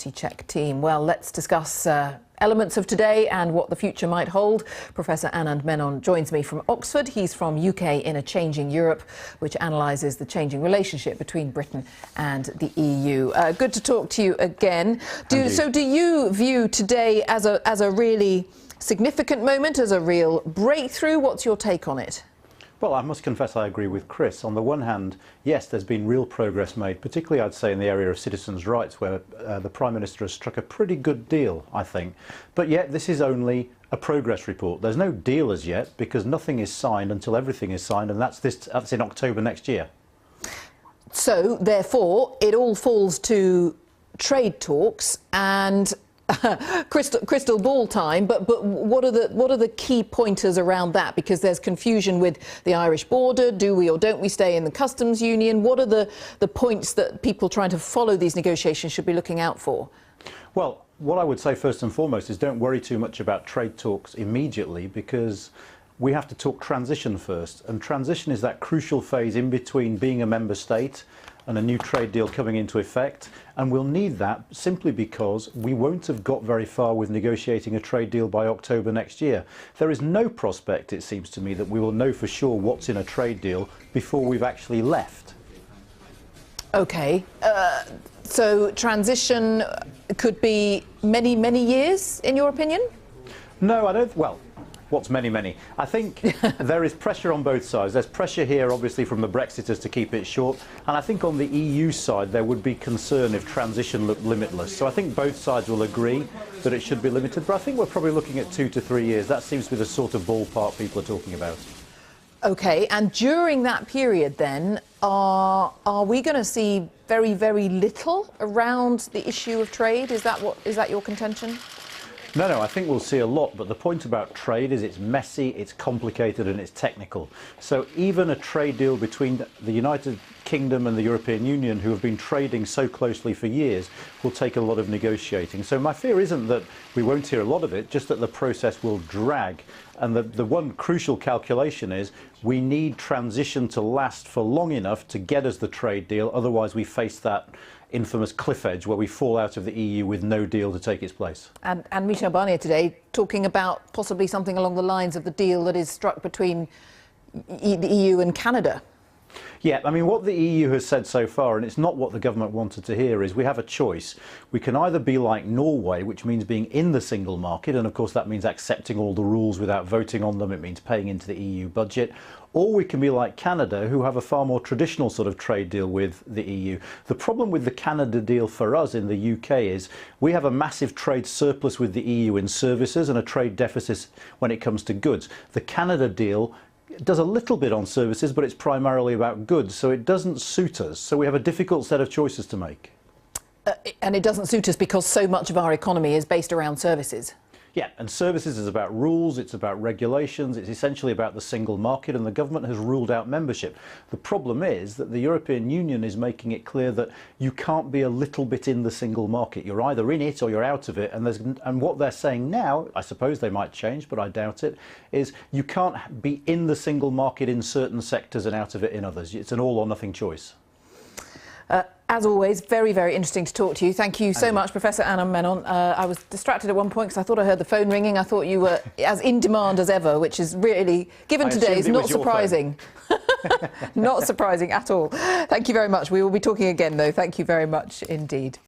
reality check team. Well, let's discuss elements of today and what the future might hold. Professor Anand Menon joins me from Oxford. He's from UK in a Changing Europe, which analyses the changing relationship between Britain and the EU. Good to talk to you again. So do you view today as a really significant moment, as a real breakthrough? What's your take on it? Well, I must confess I agree with Chris. On the one hand, yes, there's been real progress made, particularly I'd say in the area of citizens' rights, where the Prime Minister has struck a pretty good deal, I think. But yet this is only a progress report. There's no deal as yet because nothing is signed until everything is signed, and that's in October next year. So, therefore, it all falls to trade talks and crystal ball time, but what are the key pointers around that? Because there's confusion with the Irish border. Do we or don't we stay in the customs union? What are the points that people trying to follow these negotiations should be looking out for? Well, what I would say first and foremost is don't worry too much about trade talks immediately, because we have to talk transition first, and transition is that crucial phase in between being a member state and a new trade deal coming into effect, and we'll need that simply because we won't have got very far with negotiating a trade deal by October next year. There is no prospect, it seems to me, that we will know for sure what's in a trade deal before we've actually left. OK, so transition could be many years, in your opinion? No, I don't. Well, what's many? I think there is pressure on both sides. There's pressure here, obviously, from the Brexiters to keep it short. And I think on the EU side, there would be concern if transition looked limitless. So I think both sides will agree that it should be limited. But I think we're probably looking at 2 to 3 years. That seems to be the sort of ballpark people are talking about. OK, and during that period, then, are we going to see very little around the issue of trade? Is that your contention? No, I think we'll see a lot, but the point about trade is it's messy, it's complicated and it's technical. So even a trade deal between the United Kingdom and the European Union, who have been trading so closely for years, will take a lot of negotiating. So my fear isn't that we won't hear a lot of it, just that the process will drag. And the one crucial calculation is we need transition to last for long enough to get us the trade deal, otherwise we face that infamous cliff edge where we fall out of the EU with no deal to take its place. And Michel Barnier today talking about possibly something along the lines of the deal that is struck between the EU and Canada. Yeah, I mean, what the EU has said so far, and it's not what the government wanted to hear, is we have a choice. We can either be like Norway, which means being in the single market, and of course that means accepting all the rules without voting on them. It means paying into the EU budget. Or we can be like Canada, who have a far more traditional sort of trade deal with the EU. The problem with the Canada deal for us in the UK is we have a massive trade surplus with the EU in services and a trade deficit when it comes to goods. The Canada deal does a little bit on services, but it's primarily about goods, so it doesn't suit us. So we have a difficult set of choices to make. And it doesn't suit us because so much of our economy is based around services. Yeah, and services is about rules, it's about regulations, it's essentially about the single market, and the government has ruled out membership. The problem is that the European Union is making it clear that you can't be a little bit in the single market. You're either in it or you're out of it, and what they're saying now, I suppose they might change, but I doubt it, is you can't be in the single market in certain sectors and out of it in others. It's an all or nothing choice. As always, very interesting to talk to you. Thank you so much, Professor Anand Menon. I was distracted at one point because I thought I heard the phone ringing. I thought you were as in demand as ever, which is really, given today, is not surprising. Not surprising at all. Thank you very much. We will be talking again, though. Thank you very much indeed.